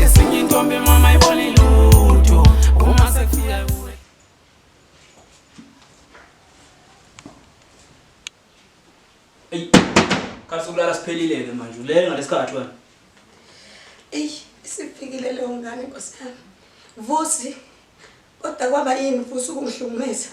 esinye intombi mama ibone lutho uma sekufika kuwe. Ey, kasukulala siphelile-ke manje ulele ngalesikhathi wena. Isifikile leyo ngane Nkosi yami. Vusi, kodwa kwaba yini Vusi ukungihlukumeza?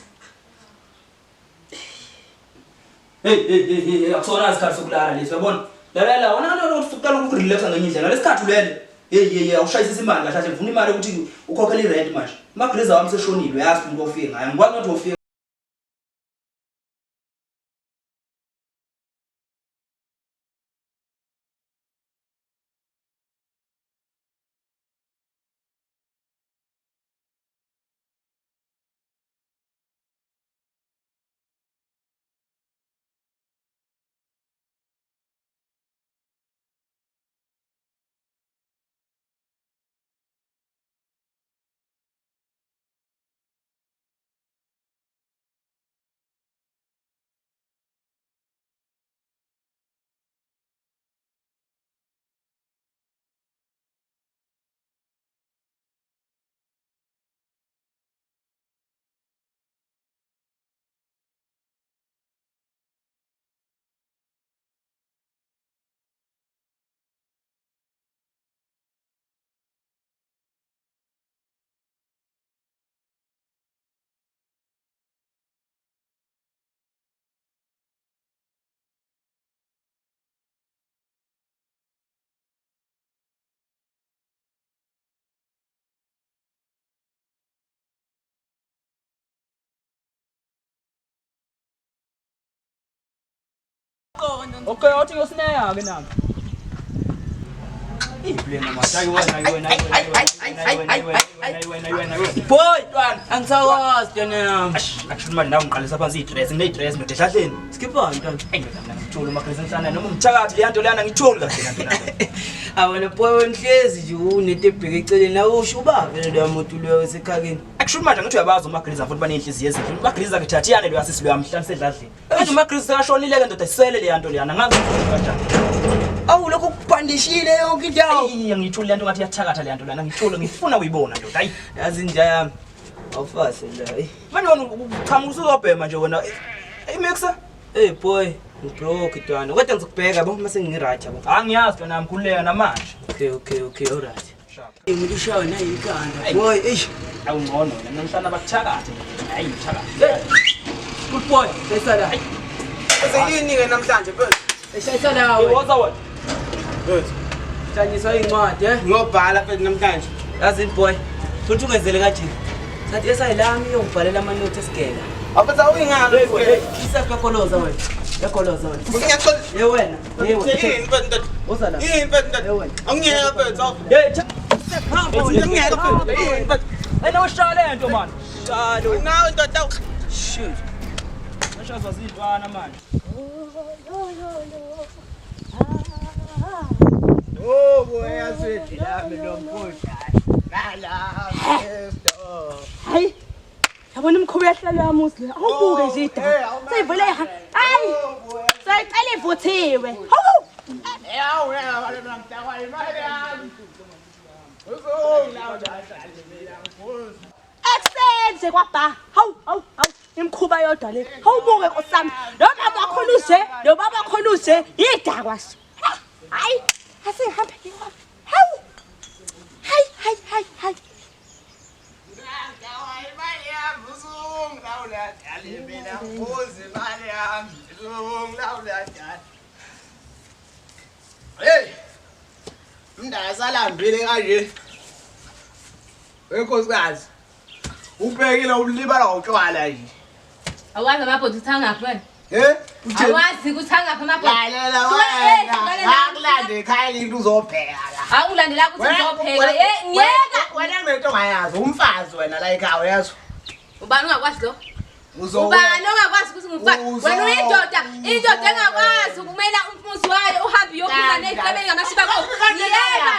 Hey, akusona isikhathi sokulala lesi yabona. Lalela wona uqala ukurelaxa ngenye indlela. Lesikhathi ulele. Hey, awushayisisa imali kahle kahle ngifuna imali ukuthi ukhokhele irent manje. Magriza wami seshonile uyazi ukuthi ofika ngayo. Ngikwazi ukuthi ofika. Okay, awuthi ngosineya ke nami. Iblema manje ayiwena. Boy, ntwana, Angisakwazi twana yami. Akusho manje nawe ngiqalisa phansi idress, nginedress ndoda ehlahleni. Skipha ntwana. Ndoda ngithula umagreza insana noma umthakathi leyanto lana ngithuli kahle kanti nami. Awona boy nhlezi nje unetebheke eceleni nawo usho ubavele lo muntu lo esekhakeni. Akusho manje ngithi uyabaza umagreza futhi banenhliziyo ezinhle. Umagreza ke thathiyane lo yasisi lo yamhlanje sedladleni. Manje umagreza kashonile ke ndoda isele leyanto leyana ngazi kanjani. Awu lokho kubhandishile yonke indawo. Ngithula lento ngathi yathakatha leyanto lana ngithula ngifuna ukuyibona ndoda. Hayi. Yazi nje yami. Awufase la. Manje wena uchama usuzobhema nje wena. Hey Mixa. Hey boy, ngibroke twana. Kodwa ngizokubheka bo mase ngiracha bo. Angiyazi wena ngikhuleka namanje. Okay, alright. Umuntu ushawa nayikhanda. Boy, eish. Awungcono wena namhlanje bakuthakathe. Hayi thakathe. Good boy, sesala. Seyini ke namhlanje mfethu? Eshayisala Hey, we. what's up? Mfethu, Tshanyiswa incwadi ngiyobhala mfethu namhlanje. Yazi boy, futhi ungenzele kanje. Sathi esayilami uyongibhalela ama note esigela. Apha uyingalo mfethu. Isakakoloza wena. Yakoloza wena. Ngiyaxola. Wena. Yini mfethu? Osala. Yini mfethu? Angiyeka mfethu. Hey, Angiyeka mfethu. Yini mfethu? wena ushaya lento man. Shalo. Nawe ndoda. Shit. Ngishazwa zintwana manje. Oh boy, yaswethi yami lo mfutha. Nala. Hayi. Yabona umkhuba yahlala yamusle. Awubuke nje idaba. Seyivele hayi. Sayicela ivuthiwe. Hawu. Yawu wale mntakwa imali yami. Uzongilawula kahle mina mfuthu. Akusenze kwabha. Hawu. Imkhuba yodwa le. Hawubuke nkosami. Lo mama wakhona uje, lo baba wakhona uje. Idakwa. Hayi. Asihambe ngiyapha. Hawu. Hayi. Hey! Mndazalambile kanje. Wenkosikazi. Ubhekile ulibala ngotshwala nje. Awazi amabhodi uthangaphi wena? Awazi ukuthi hangaphi amabhodi? Lalela wena. Akulande ekhaya into uzobheka la. Awungilandela ukuthi uzopheka. Ngiyeka. Wena nento ngayazi umfazi wena la ekhaya uyazi. Ubani ungakwazi lo? Uzoba Ubani ongakwazi ukuthi ngumfazi? Wena uyindoda engakwazi ukumela umfuzi wayo uhambe uyokhulana nezibebe ngamashiba akho. Yena.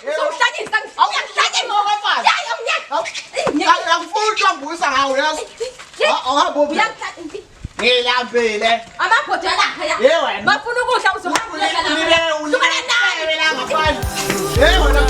Uzohlanyisa ngiyakuhlanyisa. Ngiyafuna ukubusa ngawe yazi. Awuhambo. Ngilambile. Amabhodi alapha ya. Bafuna ukudla uzohamba. Ulibele ngaphandle. wena